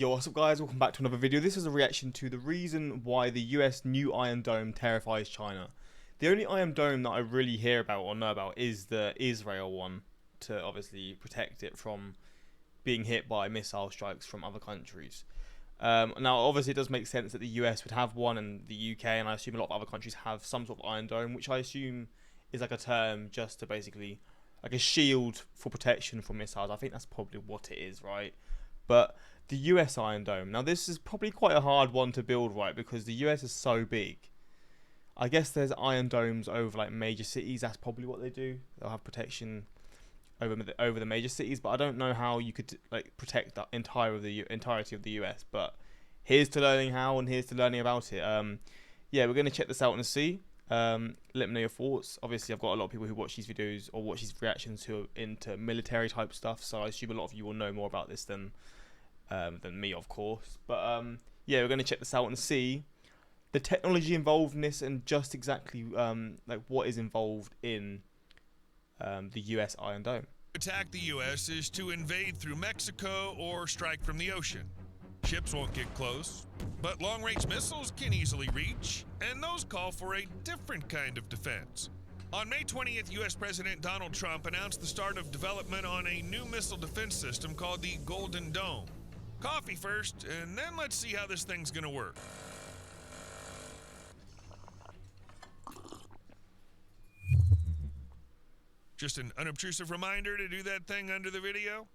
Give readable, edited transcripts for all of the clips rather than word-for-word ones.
Yo, what's up guys, welcome back to another video. This is a reaction to the reason why the US new Iron Dome terrifies China. The only Iron Dome that I really hear about or know about is the Israel one, to obviously protect it from being hit by missile strikes from other countries. Now obviously it does make sense that the US would have one and the UK, and I assume a lot of other countries have some sort of Iron Dome, which I assume is like a term just to basically like a shield for protection from missiles. I think that's probably what it is, right? But the US Iron Dome, now this is probably quite a hard one to build, right? Because the US is so big. I guess there's Iron Domes over like major cities. That's probably what they do. They'll have protection over the major cities, but I don't know how you could like protect the entirety of the US. But here's to learning how, and here's to learning about it. Yeah, we're gonna check this out and see. Let me know your thoughts. Obviously, I've got a lot of people who watch these videos or watch these reactions who are into military type stuff, so I assume a lot of you will know more about this than me, of course. But yeah, we're going to check this out and see the technology involved in this, and just exactly like what is involved in the US Iron Dome. Attack the US is to invade through Mexico or strike from the ocean. Ships won't get close, but long-range missiles can easily reach, and those call for a different kind of defense. On May 20th, U.S. President Donald Trump announced the start of development on a new missile defense system called the Golden Dome. Coffee first, and then let's see how this thing's gonna work. Just an unobtrusive reminder to do that thing under the video.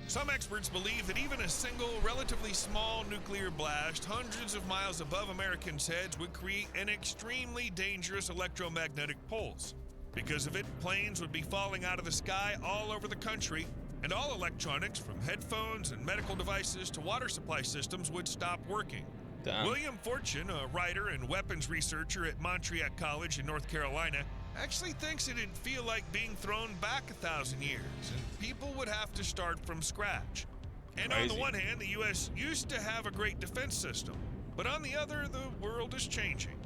Some experts believe that even a single, relatively small nuclear blast hundreds of miles above Americans' heads would create an extremely dangerous electromagnetic pulse. Because of it, planes would be falling out of the sky all over the country, and all electronics, from headphones and medical devices to water supply systems, would stop working. Damn. William Fortune, a writer and weapons researcher at Montreat College in North Carolina, actually thinks it'd feel like being thrown back 1,000 years, and people would have to start from scratch. And Crazy. on the one hand, the U.S. used to have a great defense system, but on the other, the world is changing.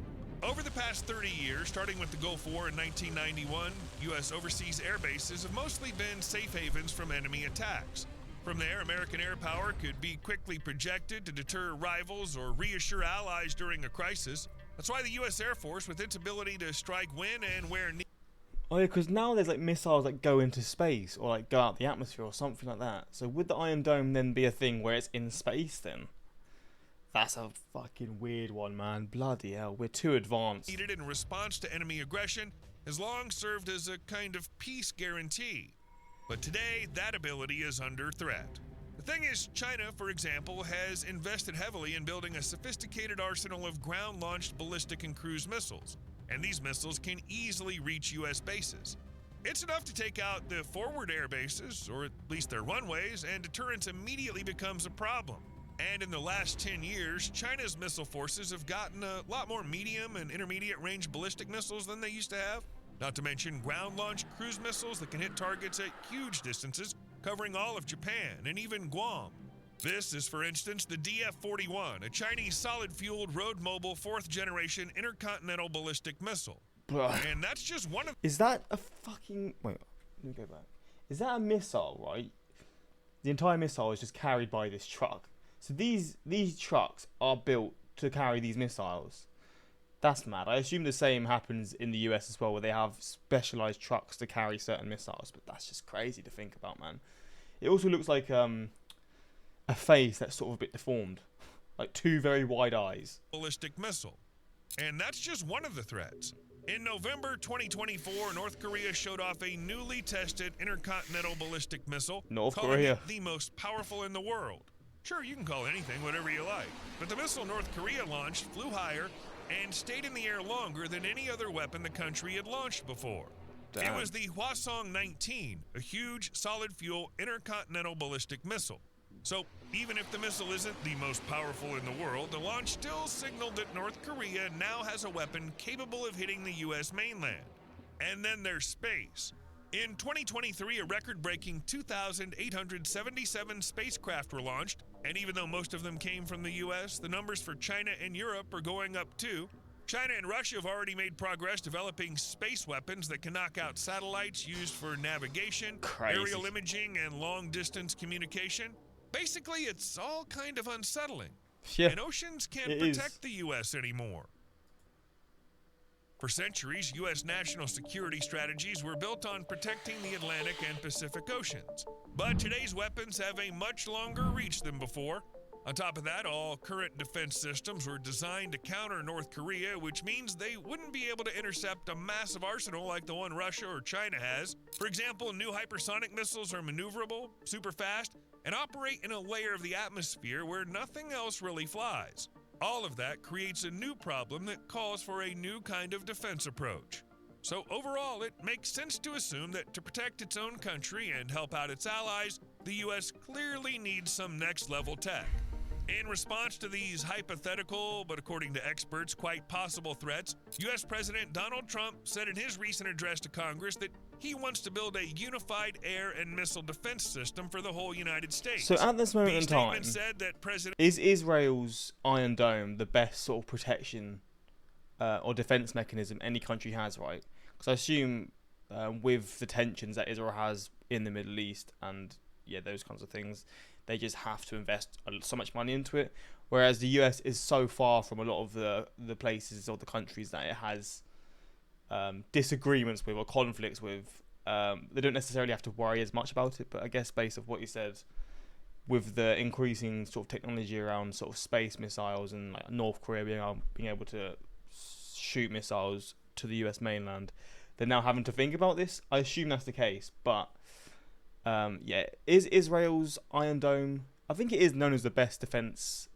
Over the past 30 years, starting with the Gulf War in 1991, U.S. overseas air bases have mostly been safe havens from enemy attacks. From there, American air power could be quickly projected to deter rivals or reassure allies during a crisis. That's why the U.S. Air Force, with its ability to strike when and where needed. Oh yeah, because now there's like missiles that go into space or like go out the atmosphere or something like that. So would the Iron Dome then be a thing where it's in space then? That's a fucking weird one, man. Bloody hell, we're too advanced. Needed in response to enemy aggression has long served as a kind of peace guarantee. But today, that ability is under threat. The thing is, China, for example, has invested heavily in building a sophisticated arsenal of ground-launched ballistic and cruise missiles, and these missiles can easily reach U.S. bases. It's enough to take out the forward air bases, or at least their runways, and deterrence immediately becomes a problem. And in the last 10 years, China's missile forces have gotten a lot more medium and intermediate range ballistic missiles than they used to have. Not to mention ground-launched cruise missiles that can hit targets at huge distances, covering all of Japan and even Guam. This is, for instance, the DF-41, a Chinese solid-fueled, road-mobile, fourth-generation intercontinental ballistic missile. And that's just one of... Is that a fucking... Wait, let me go back. Is that a missile, right? The entire missile is just carried by this truck. So these trucks are built to carry these missiles. That's mad. I assume the same happens in the US as well, where they have specialized trucks to carry certain missiles, but that's just crazy to think about, man. It also looks like a face that's sort of a bit deformed, like two very wide eyes. Ballistic missile. And that's just one of the threats. In November 2024, North Korea showed off a newly tested intercontinental ballistic missile, calling it the most powerful in the world. Sure, you can call anything whatever you like, but the missile North Korea launched flew higher and stayed in the air longer than any other weapon the country had launched before. Damn. It was the Hwasong-19, a huge solid-fuel intercontinental ballistic missile. So even if the missile isn't the most powerful in the world, the launch still signaled that North Korea now has a weapon capable of hitting the U.S. mainland. And then there's space. In 2023, a record-breaking 2,877 spacecraft were launched, and even though most of them came from the U.S., the numbers for China and Europe are going up too. China and Russia have already made progress developing space weapons that can knock out satellites used for navigation, aerial imaging, and long-distance communication. Basically, it's all kind of unsettling. Yeah, and oceans can't protect the U.S. anymore. For centuries, U.S. national security strategies were built on protecting the Atlantic and Pacific Oceans. But today's weapons have a much longer reach than before. On top of that, all current defense systems were designed to counter North Korea, which means they wouldn't be able to intercept a massive arsenal like the one Russia or China has. For example, new hypersonic missiles are maneuverable, super fast, and operate in a layer of the atmosphere where nothing else really flies. All of that creates a new problem that calls for a new kind of defense approach. So overall, it makes sense to assume that to protect its own country and help out its allies, the U.S. clearly needs some next-level tech. In response to these hypothetical, but according to experts, quite possible threats, U.S. President Donald Trump said in his recent address to Congress that he wants to build a unified air and missile defense system for the whole United States. So at this moment in time, said that is Israel's Iron Dome the best sort of protection or defense mechanism any country has, right? Because I assume with the tensions that Israel has in the Middle East and those kinds of things, they just have to invest so much money into it. Whereas the US is so far from a lot of the places or the countries that it has disagreements with or conflicts with. They don't necessarily have to worry as much about it. But I guess based off what you said, with the increasing sort of technology around sort of space missiles and like North Korea being able to shoot missiles to the US mainland, they're now having to think about this. I assume that's the case, but is Israel's Iron Dome, I think it is known as the best defense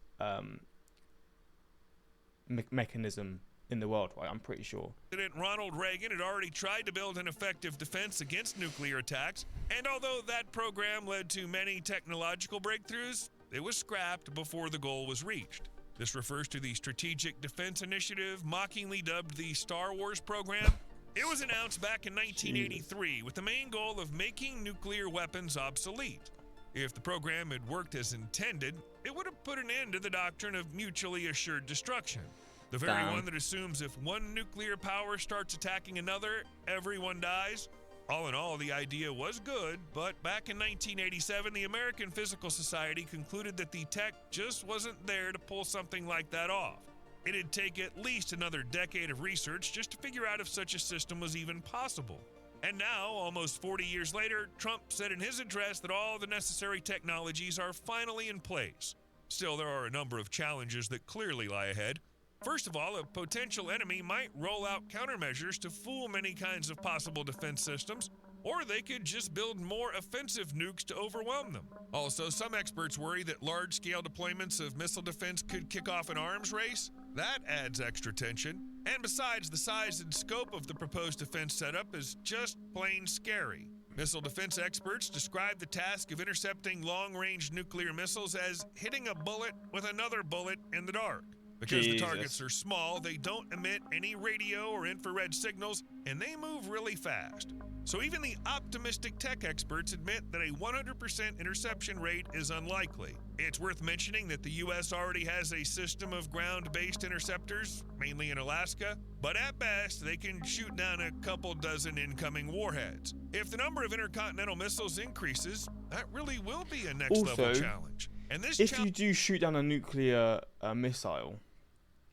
mechanism in the world, right? I'm pretty sure. President Ronald Reagan had already tried to build an effective defense against nuclear attacks, and although that program led to many technological breakthroughs, it was scrapped before the goal was reached. This refers to the Strategic Defense Initiative, mockingly dubbed the Star Wars program. It was announced back in 1983 with the main goal of making nuclear weapons obsolete. If the program had worked as intended, it would have put an end to the doctrine of mutually assured destruction. The very one that assumes if one nuclear power starts attacking another, everyone dies. All in all, the idea was good, but back in 1987, the American Physical Society concluded that the tech just wasn't there to pull something like that off. It'd take at least another decade of research just to figure out if such a system was even possible. And now, almost 40 years later, Trump said in his address that all the necessary technologies are finally in place. Still, there are a number of challenges that clearly lie ahead. First of all, a potential enemy might roll out countermeasures to fool many kinds of possible defense systems, or they could just build more offensive nukes to overwhelm them. Also, some experts worry that large-scale deployments of missile defense could kick off an arms race. That adds extra tension. And besides, the size and scope of the proposed defense setup is just plain scary. Missile defense experts describe the task of intercepting long-range nuclear missiles as hitting a bullet with another bullet in the dark. Because the targets are small, they don't emit any radio or infrared signals, and they move really fast. So even the optimistic tech experts admit that a 100% interception rate is unlikely. It's worth mentioning that the U.S. already has a system of ground-based interceptors, mainly in Alaska, but at best, they can shoot down a couple dozen incoming warheads. If the number of intercontinental missiles increases, that really will be a next-level challenge. And this if you do shoot down a nuclear missile,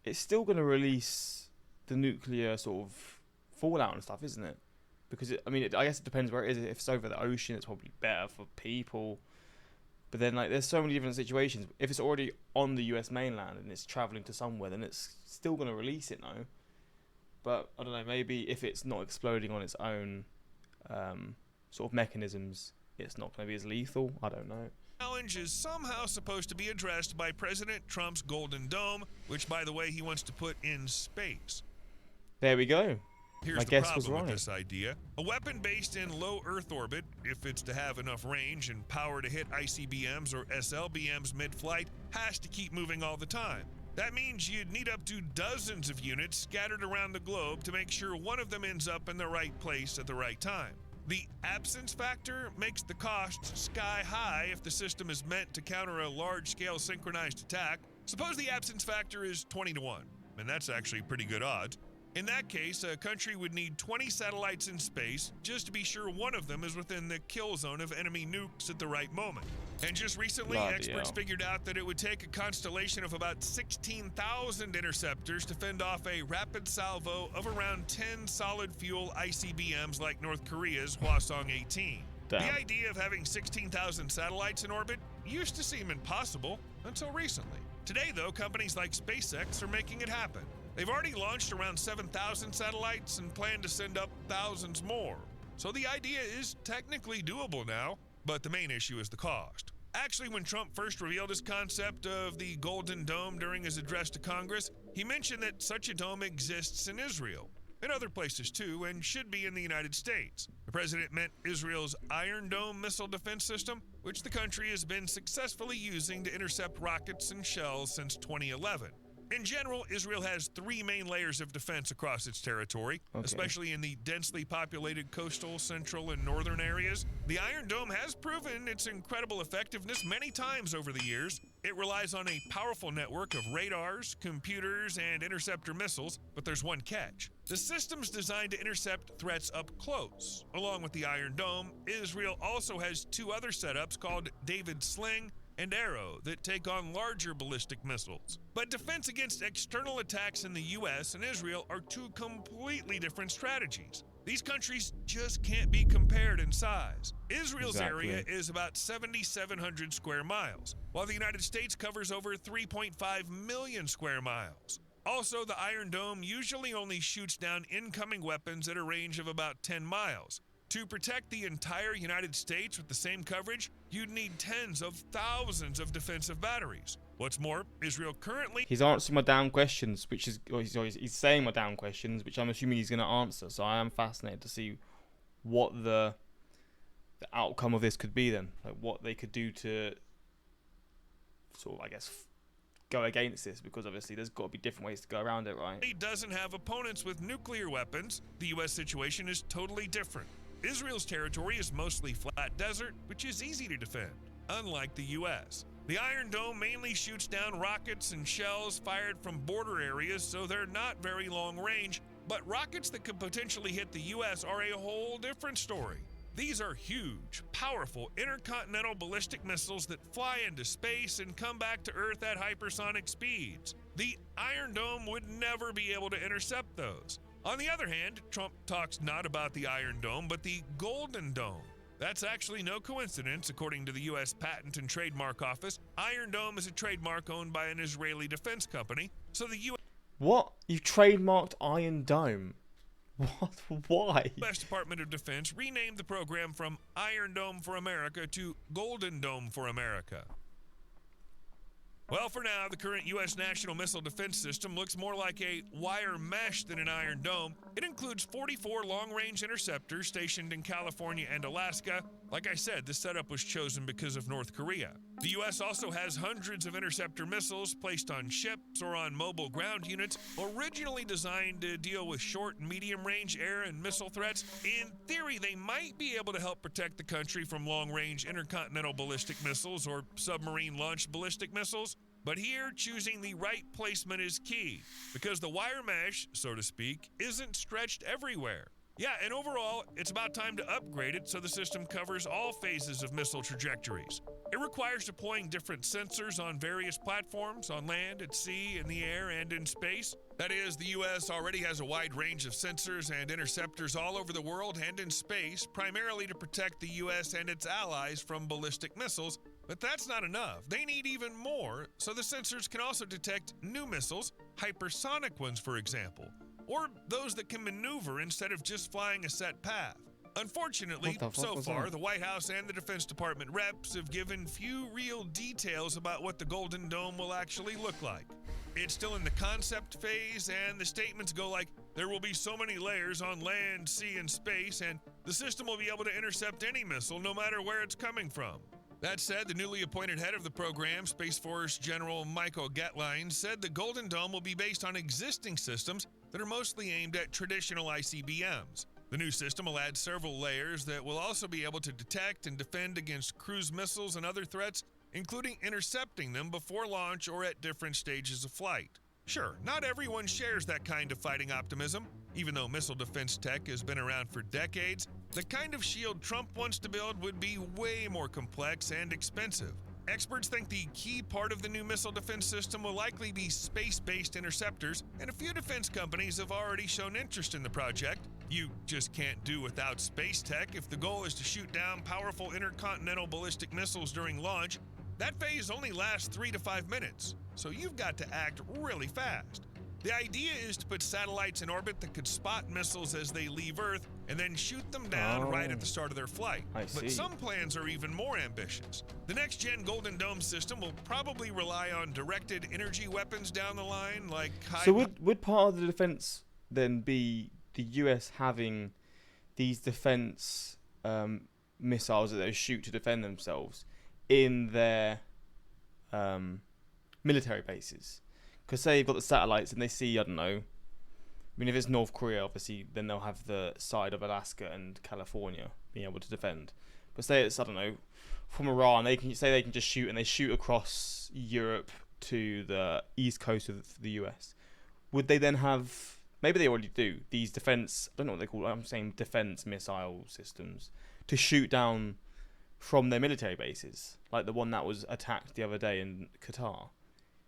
it's still going to release the nuclear sort of fallout and stuff, isn't it? Because, I guess it depends where it is. If it's over the ocean, it's probably better for people. But then, there's so many different situations. If it's already on the US mainland and it's traveling to somewhere, then it's still going to release it, no? But, I don't know, maybe if it's not exploding on its own sort of mechanisms, it's not going to be as lethal. I don't know. Challenge is somehow supposed to be addressed by President Trump's Golden Dome, which, by the way, he wants to put in space. There we go. Here's the problem with this idea. A weapon based in low Earth orbit, if it's to have enough range and power to hit ICBMs or SLBMs mid-flight, has to keep moving all the time. That means you'd need up to dozens of units scattered around the globe to make sure one of them ends up in the right place at the right time. The absence factor makes the cost sky high if the system is meant to counter a large-scale synchronized attack. Suppose the absence factor is 20 to 1, and that's actually pretty good odds. In that case, a country would need 20 satellites in space just to be sure one of them is within the kill zone of enemy nukes at the right moment. And just recently, experts figured out that it would take a constellation of about 16,000 interceptors to fend off a rapid salvo of around 10 solid-fuel ICBMs like North Korea's Hwasong-18. Damn. The idea of having 16,000 satellites in orbit used to seem impossible until recently. Today, though, companies like SpaceX are making it happen. They've already launched around 7,000 satellites and plan to send up thousands more. So the idea is technically doable now, but the main issue is the cost. Actually, when Trump first revealed his concept of the Golden Dome during his address to Congress, he mentioned that such a dome exists in Israel, and other places too, and should be in the United States. The president meant Israel's Iron Dome missile defense system, which the country has been successfully using to intercept rockets and shells since 2011. In general, Israel has 3 main layers of defense across its territory, especially in the densely populated coastal, central, and northern areas. The Iron Dome has proven its incredible effectiveness many times over the years. It relies on a powerful network of radars, computers, and interceptor missiles, but there's one catch. The system's designed to intercept threats up close. Along with the Iron Dome, Israel also has 2 other setups called David Sling and Arrow that take on larger ballistic missiles. But defense against external attacks in the US and Israel are 2 completely different strategies. These countries just can't be compared in size. Israel's area is about 7,700 square miles, while the United States covers over 3.5 million square miles. Also, the Iron Dome usually only shoots down incoming weapons at a range of about 10 miles. To protect the entire United States with the same coverage, you'd need tens of thousands of defensive batteries. What's more, Israel currently... He's answering my damn questions, which is... He's saying my damn questions, which I'm assuming he's going to answer. So I am fascinated to see what the outcome of this could be then. Like what they could do to sort of, I guess, go against this, because obviously there's got to be different ways to go around it, right? He doesn't have opponents with nuclear weapons. The U.S. situation is totally different. Israel's territory is mostly flat desert, which is easy to defend, unlike the U.S. The Iron Dome mainly shoots down rockets and shells fired from border areas, so they're not very long range, but rockets that could potentially hit the U.S. are a whole different story. These are huge, powerful intercontinental ballistic missiles that fly into space and come back to Earth at hypersonic speeds. The Iron Dome would never be able to intercept those. On the other hand, Trump talks not about the Iron Dome, but the Golden Dome. That's actually no coincidence, according to the U.S. Patent and Trademark Office. Iron Dome is a trademark owned by an Israeli defense company, so the U.S. What? You trademarked Iron Dome? What? Why? The U.S. Department of Defense renamed the program from Iron Dome for America to Golden Dome for America. Well, for now, the current U.S. National Missile Defense System looks more like a wire mesh than an Iron Dome. It includes 44 long-range interceptors stationed in California and Alaska. Like I said, this setup was chosen because of North Korea. The U.S. also has hundreds of interceptor missiles placed on ships or on mobile ground units, originally designed to deal with short and medium-range air and missile threats. In theory, they might be able to help protect the country from long-range intercontinental ballistic missiles or submarine-launched ballistic missiles. But here, choosing the right placement is key, because the wire mesh, so to speak, isn't stretched everywhere. Yeah, and overall, it's about time to upgrade it so the system covers all phases of missile trajectories. It requires deploying different sensors on various platforms, on land, at sea, in the air, and in space. That is, the U.S. already has a wide range of sensors and interceptors all over the world and in space, primarily to protect the U.S. and its allies from ballistic missiles. But that's not enough. They need even more, so the sensors can also detect new missiles, hypersonic ones, for example, or those that can maneuver instead of just flying a set path. Unfortunately, so far, the White House and the Defense Department reps have given few real details about what the Golden Dome will actually look like. It's still in the concept phase, and the statements go like, there will be so many layers on land, sea, and space, and the system will be able to intercept any missile no matter where it's coming from. That said, the newly appointed head of the program, Space Force General Michael Getline, said the Golden Dome will be based on existing systems that are mostly aimed at traditional ICBMs. The new system will add several layers that will also be able to detect and defend against cruise missiles and other threats, including intercepting them before launch or at different stages of flight. Sure, not everyone shares that kind of fighting optimism. Even though missile defense tech has been around for decades, the kind of shield Trump wants to build would be way more complex and expensive. Experts think the key part of the new missile defense system will likely be space-based interceptors, and a few defense companies have already shown interest in the project. You just can't do without space tech if the goal is to shoot down powerful intercontinental ballistic missiles during launch. That phase only lasts 3 to 5 minutes, so you've got to act really fast. The idea is to put satellites in orbit that could spot missiles as they leave Earth and then shoot them down right at the start of their flight. But some plans are even more ambitious. The next-gen Golden Dome system will probably rely on directed energy weapons down the line, like So would part of the defense then be the US having these defense missiles that they shoot to defend themselves in their military bases? Because say you've got the satellites and they see, I don't know, I mean, if it's North Korea, obviously, then they'll have the side of Alaska and California being able to defend. But say it's, I don't know, from Iran, they can just shoot, and they shoot across Europe to the east coast of the US. Would they then have, maybe they already do, these defense, I don't know what they call it, I'm saying defense missile systems, to shoot down from their military bases, like the one that was attacked the other day in Qatar?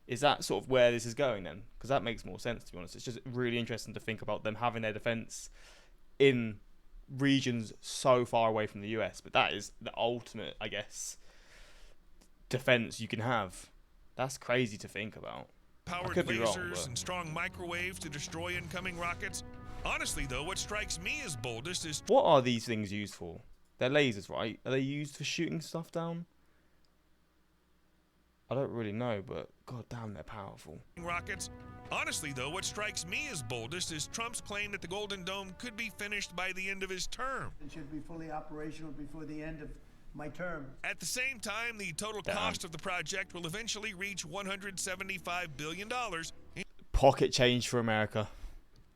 Is that sort of where this is going then? Because that makes more sense, to be honest. It's just really interesting to think about them having their defense in regions so far away from the US. But that is the ultimate, I guess, defense you can have. That's crazy to think about. Powered lasers and strong microwaves to destroy incoming rockets. Honestly, though, what strikes me as boldest is... What are these things used for? They're lasers, right? Are they used for shooting stuff down? I don't really know, but god damn, they're powerful. Rockets. Honestly, though, what strikes me as boldest is Trump's claim that the Golden Dome could be finished by the end of his term. It should be fully operational before the end of my term. At the same time, the total cost of the project will eventually reach $175 billion. Pocket change for America.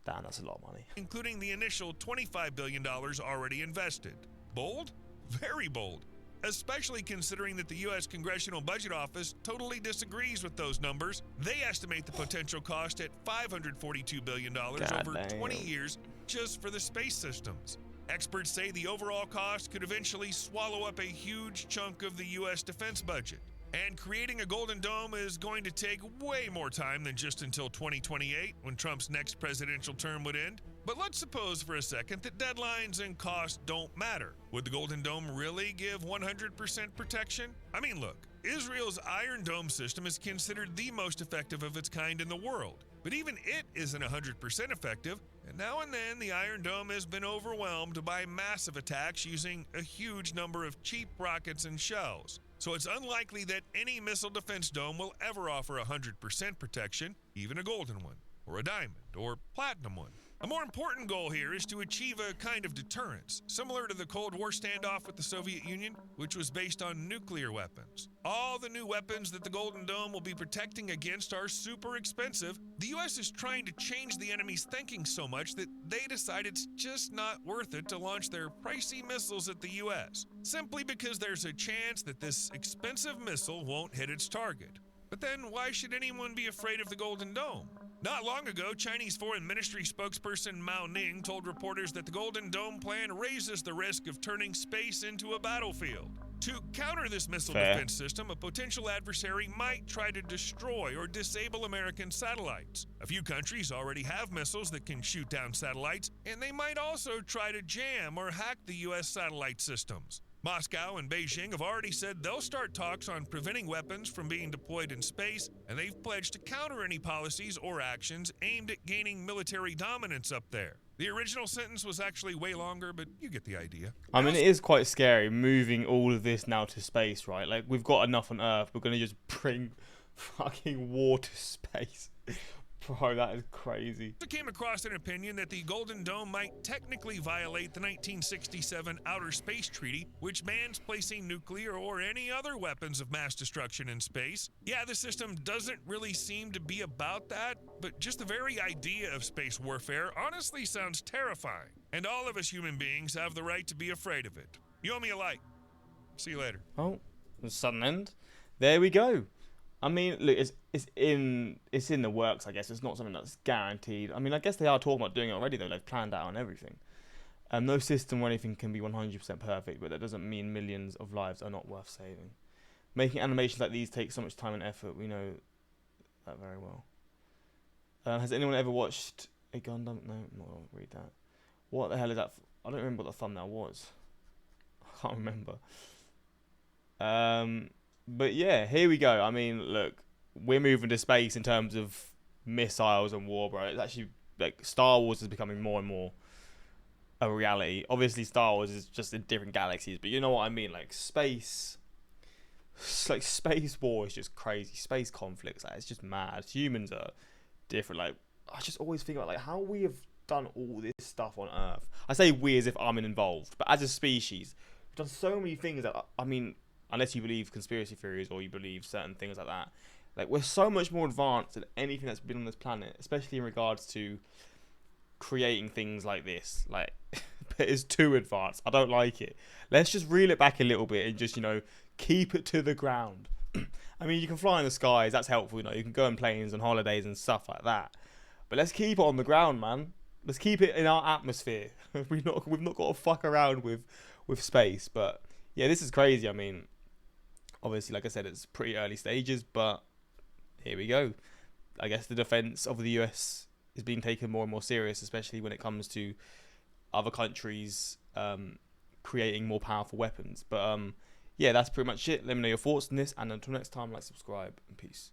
Damn, that's a lot of money. Including the initial $25 billion already invested. Bold? Very bold. Especially considering that the U.S. Congressional Budget Office totally disagrees with those numbers. They estimate the potential cost at $542 billion over 20 years just for the space systems. Experts say the overall cost could eventually swallow up a huge chunk of the U.S. defense budget. And creating a Golden Dome is going to take way more time than just until 2028, when Trump's next presidential term would end. But let's suppose for a second that deadlines and costs don't matter. Would the Golden Dome really give 100% protection? I mean, look, Israel's Iron Dome system is considered the most effective of its kind in the world. But even it isn't 100% effective, and now and then the Iron Dome has been overwhelmed by massive attacks using a huge number of cheap rockets and shells. So it's unlikely that any missile defense dome will ever offer 100% protection, even a golden one, or a diamond, or platinum one. A more important goal here is to achieve a kind of deterrence, similar to the Cold War standoff with the Soviet Union, which was based on nuclear weapons. All the new weapons that the Golden Dome will be protecting against are super expensive. The U.S. is trying to change the enemy's thinking so much that they decide it's just not worth it to launch their pricey missiles at the U.S., simply because there's a chance that this expensive missile won't hit its target. But then why should anyone be afraid of the Golden Dome? Not long ago, Chinese Foreign Ministry spokesperson Mao Ning told reporters that the Golden Dome plan raises the risk of turning space into a battlefield. To counter this missile defense system, a potential adversary might try to destroy or disable American satellites. A few countries already have missiles that can shoot down satellites, and they might also try to jam or hack the U.S. satellite systems. Moscow and Beijing have already said they'll start talks on preventing weapons from being deployed in space, and they've pledged to counter any policies or actions aimed at gaining military dominance up there. The original sentence was actually way longer, but you get the idea. I mean, it is quite scary moving all of this now to space, right? Like, we've got enough on Earth. We're going to just bring fucking war to space. Bro, that is crazy. I came across an opinion that the Golden Dome might technically violate the 1967 Outer Space Treaty, which bans placing nuclear or any other weapons of mass destruction in space. Yeah, the system doesn't really seem to be about that, but just the very idea of space warfare honestly sounds terrifying. And all of us human beings have the right to be afraid of it. You owe me a like. See you later. Oh, the sudden end. There we go. I mean, look, it's in the works. I guess it's not something that's guaranteed. I mean, I guess they are talking about doing it already though. They've planned out on everything. No system or anything can be 100% perfect, but that doesn't mean millions of lives are not worth saving. Making animations like these takes so much time and effort. We know that very well. Has anyone ever watched a Gundam? No, I'm not gonna read that. What the hell is that? I don't remember what the thumbnail was. I can't remember. But yeah, here we go. I mean, look, we're moving to space in terms of missiles and war, bro. It's actually like Star Wars is becoming more and more a reality. Obviously, Star Wars is just in different galaxies, but you know what I mean. Like space war is just crazy. Space conflicts, like, it's just mad. Humans are different. Like, I just always think about like how we have done all this stuff on Earth. I say we as if I'm involved, but as a species, we've done so many things that, I mean, unless you believe conspiracy theories or you believe certain things like that, like, we're so much more advanced than anything that's been on this planet, especially in regards to creating things like this. Like, it's too advanced. I don't like it. Let's just reel it back a little bit and just, keep it to the ground. I mean, you can fly in the skies, that's helpful, you can go on planes and holidays and stuff like that. But let's keep it on the ground, man. Let's keep it in our atmosphere. We've not got to fuck around with space. But yeah, this is crazy. I mean, obviously, like I said, it's pretty early stages, but here we go. I guess the defense of the US is being taken more and more serious, especially when it comes to other countries creating more powerful weapons. But yeah, that's pretty much it. Let me know your thoughts on this, and until next time, like, subscribe, and peace.